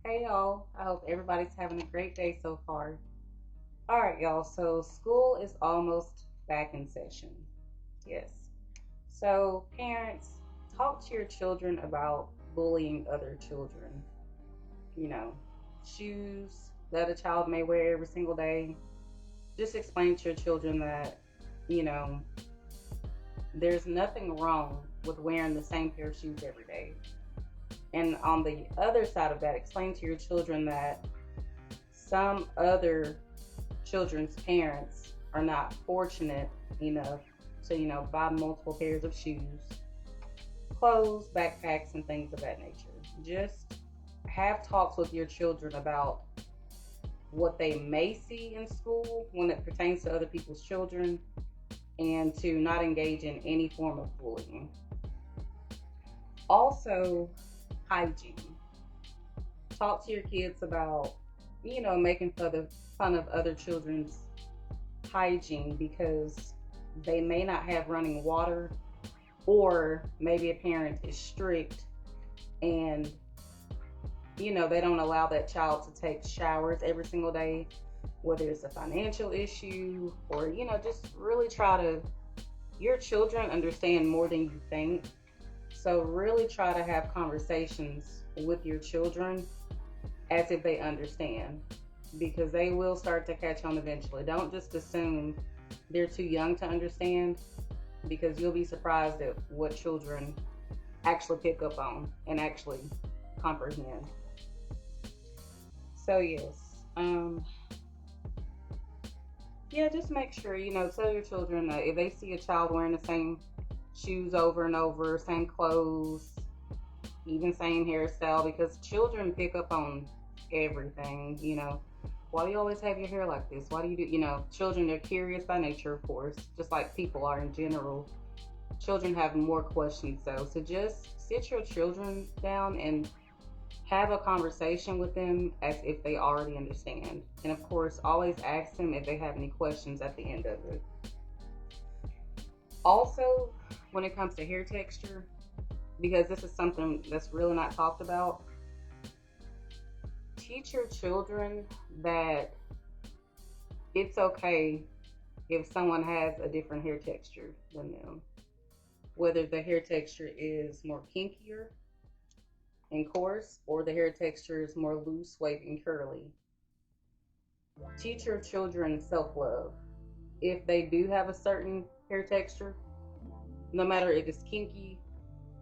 Hey y'all, I hope everybody's having a great day so far. All right, y'all, so school is almost back in session. Yes. So, parents, talk to your children about bullying other children. You know, shoes that a child may wear every single day. Just explain to your children that, you know, there's nothing wrong with wearing the same pair of shoes every day. And on the other side of that, explain to your children that some other children's parents are not fortunate enough to, buy multiple pairs of shoes, clothes, backpacks, and things of that nature. Just have talks with your children about what they may see in school when it pertains to other people's children and to not engage in any form of bullying. Also, hygiene. Talk to your kids about, making fun of other children's hygiene because they may not have running water, or maybe a parent is strict and they don't allow that child to take showers every single day, whether it's a financial issue or just really try to. Your children understand more than you think, so really try to have conversations with your children as if they understand, because they will start to catch on eventually. Don't just assume they're too young to understand, because you'll be surprised at what children actually pick up on and actually comprehend. So yes, yeah, just make sure tell your children that if they see a child wearing the same shoes over and over, same clothes, even same hairstyle, because children pick up on everything. Why do you always have your hair like this? Why do you do? Children are curious by nature, of course, just like people are in general. Children have more questions though, so just sit your children down and have a conversation with them as if they already understand. And of course, always ask them if they have any questions at the end of it. Also, when it comes to hair texture, because this is something that's really not talked about, teach your children that it's okay if someone has a different hair texture than them, whether the hair texture is more kinkier and coarse or the hair texture is more loose, wavy, and curly. Teach your children self love. If they do have a certain hair texture, no matter if it's kinky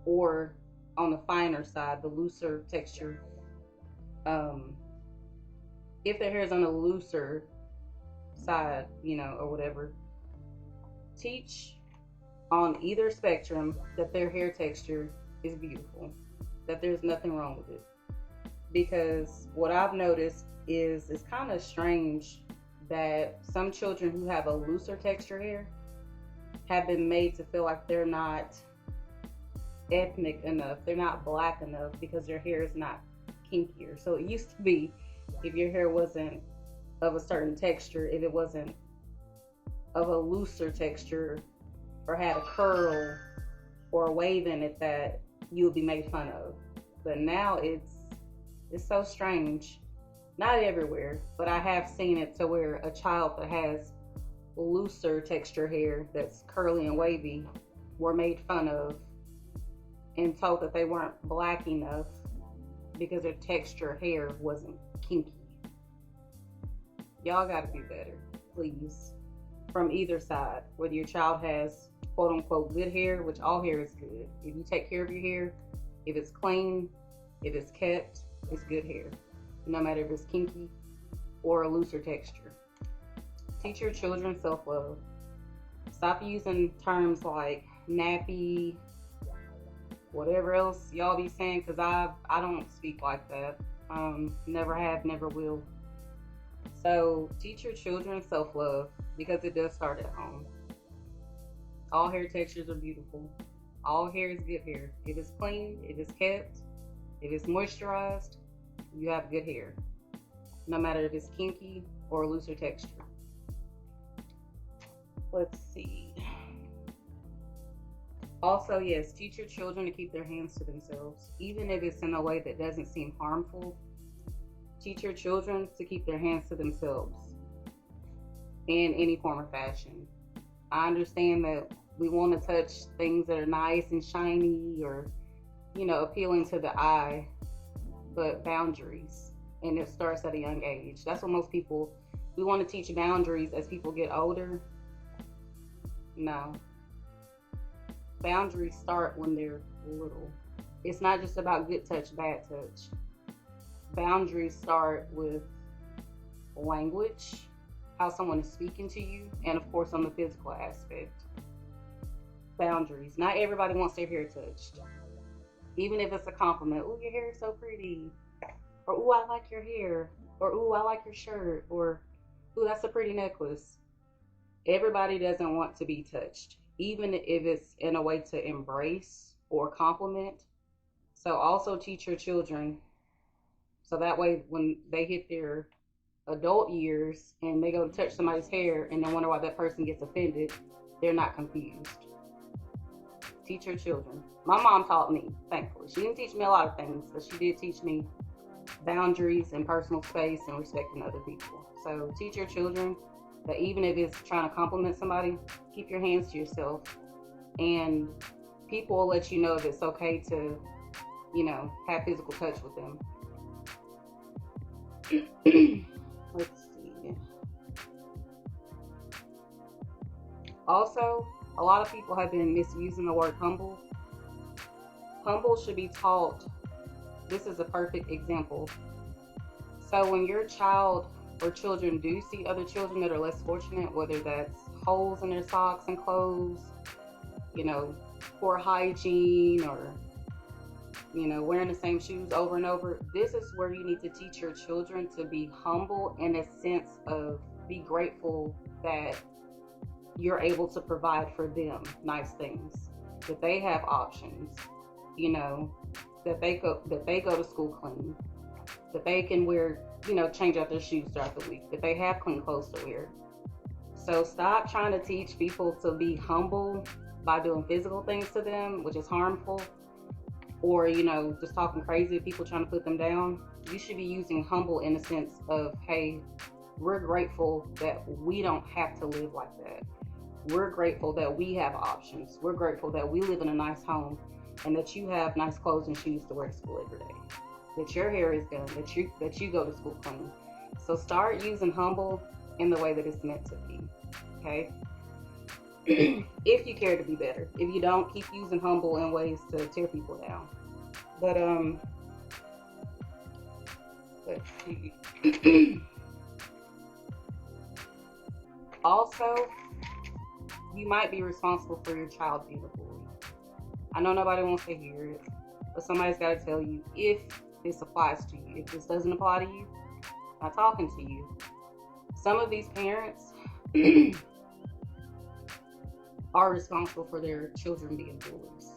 or on the finer side, the looser texture, um, if their hair is on the looser side, or whatever, teach on either spectrum that their hair texture is beautiful, that there's nothing wrong with it. Because what I've noticed is it's kind of strange that some children who have a looser texture hair have been made to feel like they're not ethnic enough, they're not black enough because their hair is not kinkier. So it used to be, if your hair wasn't of a certain texture, if it wasn't of a looser texture or had a curl or a wave in it, that you would be made fun of. But now it's so strange. Not everywhere, but I have seen it to where a child that has looser texture hair that's curly and wavy were made fun of and told that they weren't black enough because their texture hair wasn't kinky. Y'all got to do better, please. From either side, whether your child has quote unquote good hair, which all hair is good. If you take care of your hair, if it's clean, if it's kept, it's good hair. No matter if it's kinky or a looser texture. Teach your children self love. Stop using terms like nappy, whatever else y'all be saying, because I don't speak like that. Never have, never will. So teach your children self love, because it does start at home. All hair textures are beautiful. All hair is good hair. If it's clean, if it's kept, if it's moisturized, you have good hair. No matter if it's kinky or looser texture. Let's see. Also, yes, teach your children to keep their hands to themselves, even if it's in a way that doesn't seem harmful. Teach your children to keep their hands to themselves in any form or fashion. I understand that we want to touch things that are nice and shiny or, appealing to the eye, but boundaries. And it starts at a young age. That's what most people, we want to teach boundaries as people get older. No. Boundaries start when they're little. It's not just about good touch, bad touch. Boundaries start with language, how someone is speaking to you, and of course on the physical aspect. Boundaries. Not everybody wants their hair touched. Even if it's a compliment. Ooh, your hair is so pretty. Or ooh, I like your hair. Or ooh, I like your shirt. Or ooh, that's a pretty necklace. Everybody doesn't want to be touched, even if it's in a way to embrace or compliment. So also teach your children so that way when they hit their adult years and they go to touch somebody's hair and they wonder why that person gets offended, they're not confused. Teach your children. My mom taught me, thankfully. She didn't teach me a lot of things, but she did teach me boundaries and personal space and respecting other people. So teach your children that even if it's trying to compliment somebody, keep your hands to yourself. And people will let you know if it's okay to, have physical touch with them. Let's see. Also, a lot of people have been misusing the word humble. Humble should be taught. This is a perfect example. So when your child or children do see other children that are less fortunate, whether that's holes in their socks and clothes, poor hygiene, or wearing the same shoes over and over, this is where you need to teach your children to be humble in a sense of be grateful that you're able to provide for them nice things, that they have options, that they go to school clean, that they can wear, change out their shoes throughout the week, that they have clean clothes to wear. So stop trying to teach people to be humble by doing physical things to them, which is harmful, or just talking crazy at people trying to put them down. You should be using humble in the sense of, hey, we're grateful that we don't have to live like that. We're grateful that we have options. We're grateful that we live in a nice home and that you have nice clothes and shoes to wear to school every day, that your hair is done, that you go to school clean. So start using humble in the way that it's meant to be. Okay? If you care to be better. If you don't, keep using humble in ways to tear people down. But let's see. Also, you might be responsible for your child being a bully. I know nobody wants to hear it, but somebody's got to tell you if this applies to you. If this doesn't apply to you, I'm not talking to you. Some of these parents are responsible for their children being bullies,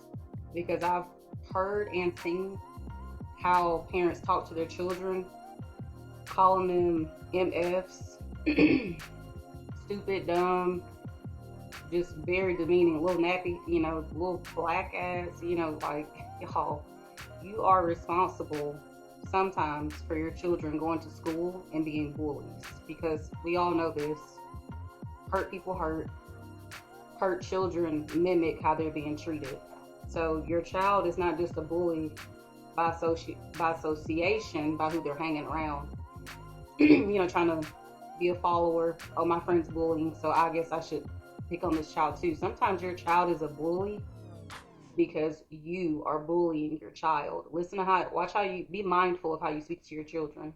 because I've heard and seen how parents talk to their children, calling them MFs, stupid, dumb, just very demeaning, little nappy, little black ass, like, y'all, you are responsible sometimes for your children going to school and being bullies, because we all know this. Hurt people hurt children mimic how they're being treated. So your child is not just a bully by association, by who they're hanging around, trying to be a follower. Oh, my friend's bullying, so I guess I should pick on this child too. Sometimes your child is a bully because you are bullying your child. Watch how you, be mindful of how you speak to your children.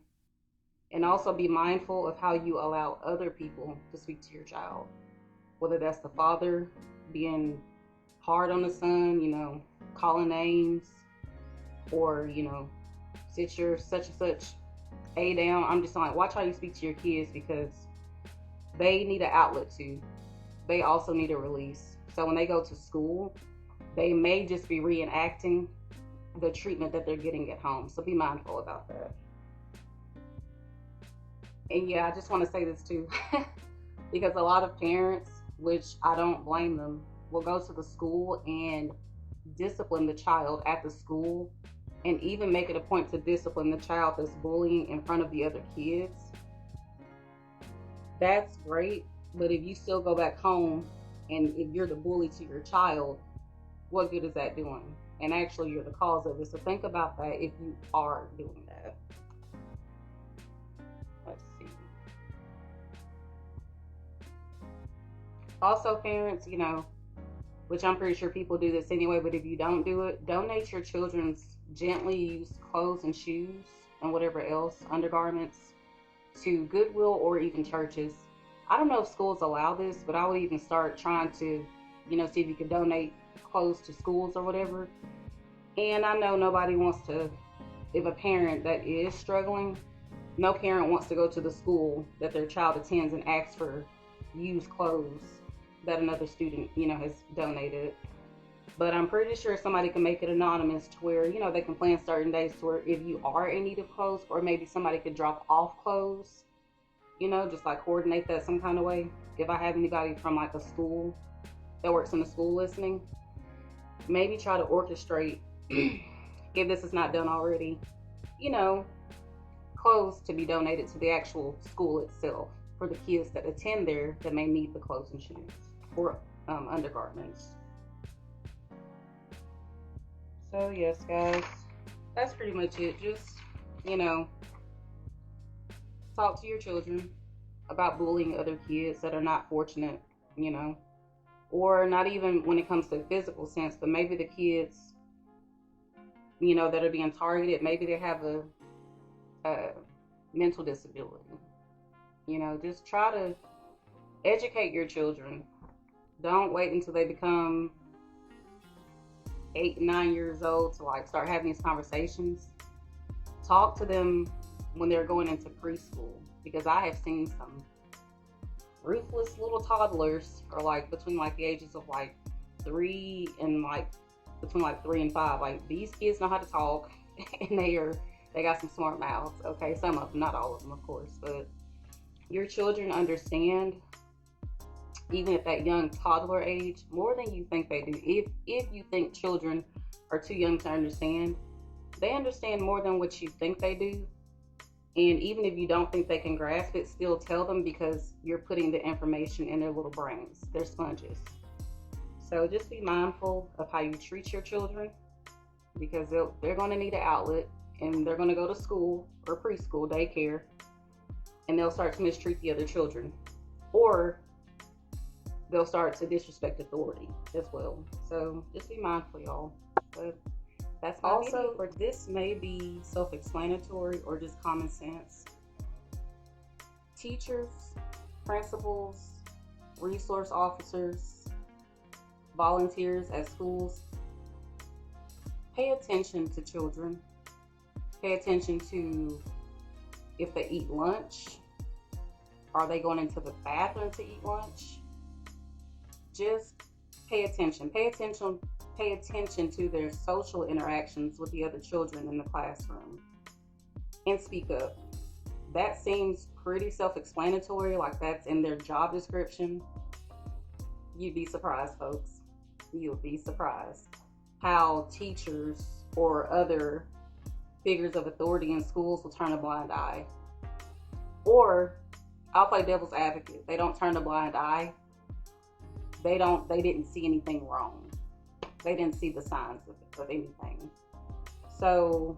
And also be mindful of how you allow other people to speak to your child. Whether that's the father being hard on the son, calling names, or, sit your such and such A down. I'm just like, watch how you speak to your kids, because they need an outlet too. They also need a release. So when they go to school, they may just be reenacting the treatment that they're getting at home. So be mindful about that. And yeah, I just want to say this too, because a lot of parents, which I don't blame them, will go to the school and discipline the child at the school and even make it a point to discipline the child that's bullying in front of the other kids, that's great. But if you still go back home and if you're the bully to your child, what good is that doing? And actually, you're the cause of it. So think about that if you are doing that. Let's see. Also, parents, which I'm pretty sure people do this anyway, but if you don't do it, donate your children's gently used clothes and shoes and whatever else, undergarments, to Goodwill or even churches. I don't know if schools allow this, but I would even start trying to, see if you could donate clothes to schools or whatever. And I know nobody wants to, if a parent that is struggling, no parent wants to go to the school that their child attends and ask for used clothes that another student, has donated. But I'm pretty sure somebody can make it anonymous to where, they can plan certain days to where if you are in need of clothes, or maybe somebody could drop off clothes, just like coordinate that some kind of way. If I have anybody from like a school that works in the school listening, maybe try to orchestrate, if this is not done already, clothes to be donated to the actual school itself for the kids that attend there that may need the clothes and shoes or undergarments. So yes, guys, that's pretty much it. Just, talk to your children about bullying other kids that are not fortunate, or not even when it comes to physical sense, but maybe the kids, that are being targeted, maybe they have a mental disability. Just try to educate your children. Don't wait until they become 8, 9 years old to like start having these conversations. Talk to them when they're going into preschool, because I have seen some ruthless little toddlers, or like between like the ages of like 3 and like between like 3 and 5. Like, these kids know how to talk, and they got some smart mouths. Okay, some of them, not all of them, of course, but your children understand, even at that young toddler age, more than you think they do. If you think children are too young to understand, they understand more than what you think they do. And even if you don't think they can grasp it, still tell them, because you're putting the information in their little brains. They're sponges. So just be mindful of how you treat your children, because they're going to need an outlet, and they're going to go to school or preschool, daycare, and they'll start to mistreat the other children, or they'll start to disrespect authority as well. So just be mindful, y'all. But that's my video for this. May be self-explanatory or just common sense. Teachers, principals, resource officers, volunteers at schools, pay attention to children. Pay attention to if they eat lunch. Are they going into the bathroom to eat lunch? Just pay attention. Pay attention to their social interactions with the other children in the classroom. And speak up. That seems pretty self-explanatory, like that's in their job description. You'd be surprised, folks. You'll be surprised how teachers or other figures of authority in schools will turn a blind eye. Or, I'll play devil's advocate. They don't turn a blind eye. They didn't see anything wrong. They didn't see the signs of anything. So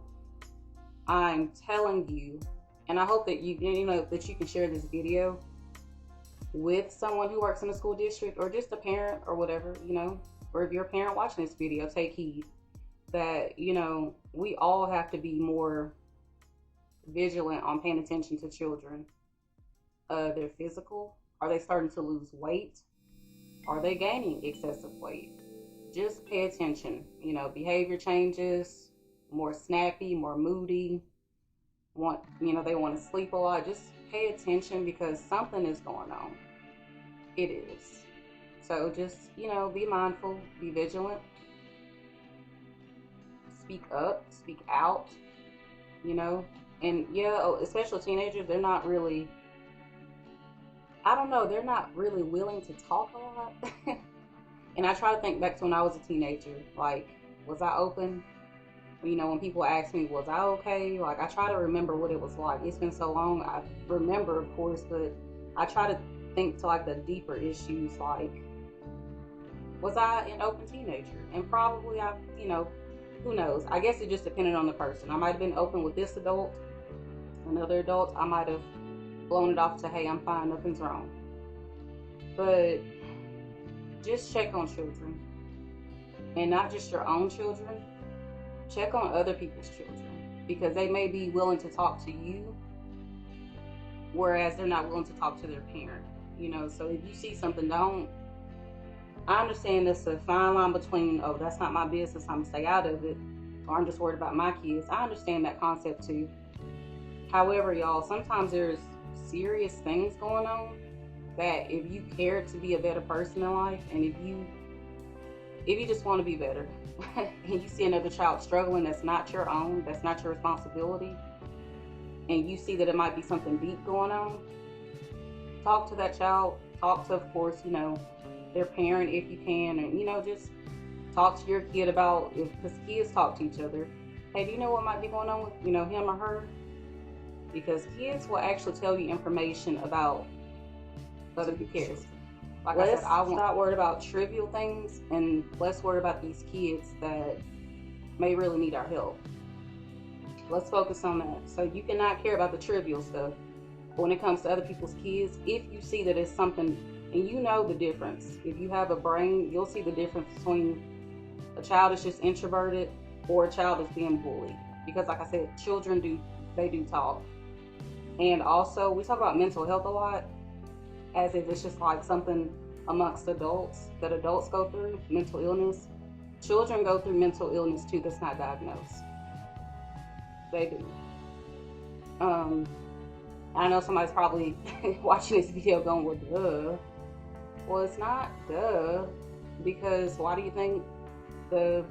I'm telling you, and I hope that that you can share this video with someone who works in a school district, or just a parent or whatever, or if you're a parent watching this video, take heed that, we all have to be more vigilant on paying attention to children. Their physical, are they starting to lose weight? Are they gaining excessive weight? Just pay attention. Behavior changes, more snappy, more moody, they want to sleep a lot. Just pay attention, because something is going on. It is. So just, be mindful, be vigilant, speak up, speak out, and especially teenagers, they're not really, they're not really willing to talk a lot. And I try to think back to when I was a teenager. Like, was I open? You know, when people ask me, was I okay? Like, I try to remember what it was like. It's been so long. I remember, of course, but I try to think to like the deeper issues, like, was I an open teenager? And probably who knows? I guess it just depended on the person. I might have been open with this adult, another adult. I might have blown it off to, hey, I'm fine, nothing's wrong. But just check on children, and not just your own children. Check on other people's children because they may be willing to talk to you, whereas they're not willing to talk to their parent. You know, so if you see something, don't. I understand there's a fine line between, oh, that's not my business, I'm gonna stay out of it, or I'm just worried about my kids. I understand that concept too. However, y'all, sometimes there's serious things going on that if you care to be a better person in life, and if you just want to be better, and you see another child struggling that's not your own, that's not your responsibility, and you see that it might be something deep going on, talk to that child. Talk to, of course, their parent if you can, and just talk to your kid about, if because kids talk to each other. Hey, do you know what might be going on with him or her? Because kids will actually tell you information about other kids. Like I said, I won't not worried about trivial things, and let's worry about these kids that may really need our help. Let's focus on that. So you cannot care about the trivial stuff. But when it comes to other people's kids, if you see that it's something, and you know the difference, if you have a brain, you'll see the difference between a child that's just introverted or a child that's being bullied. Because like I said, children do talk. And also, we talk about mental health a lot, as if it's just like something amongst adults that adults go through, mental illness. Children go through mental illness too that's not diagnosed. They do. I know somebody's probably watching this video going, well, duh. Well, it's not duh, because why do you think the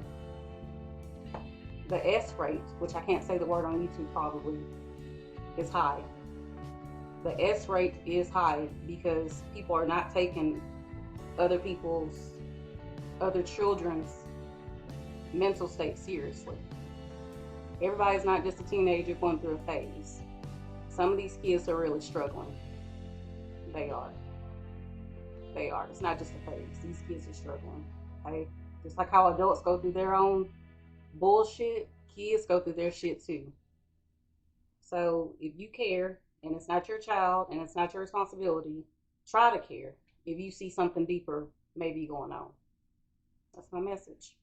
S rate, which I can't say the word on YouTube probably, is high? The S rate is high because people are not taking other children's mental state seriously. Everybody's not just a teenager going through a phase. Some of these kids are really struggling. They are. It's not just a phase. These kids are struggling. Okay? Just like how adults go through their own bullshit, kids go through their shit too. So if you care, and it's not your child, and it's not your responsibility, try to care if you see something deeper maybe going on. That's my message.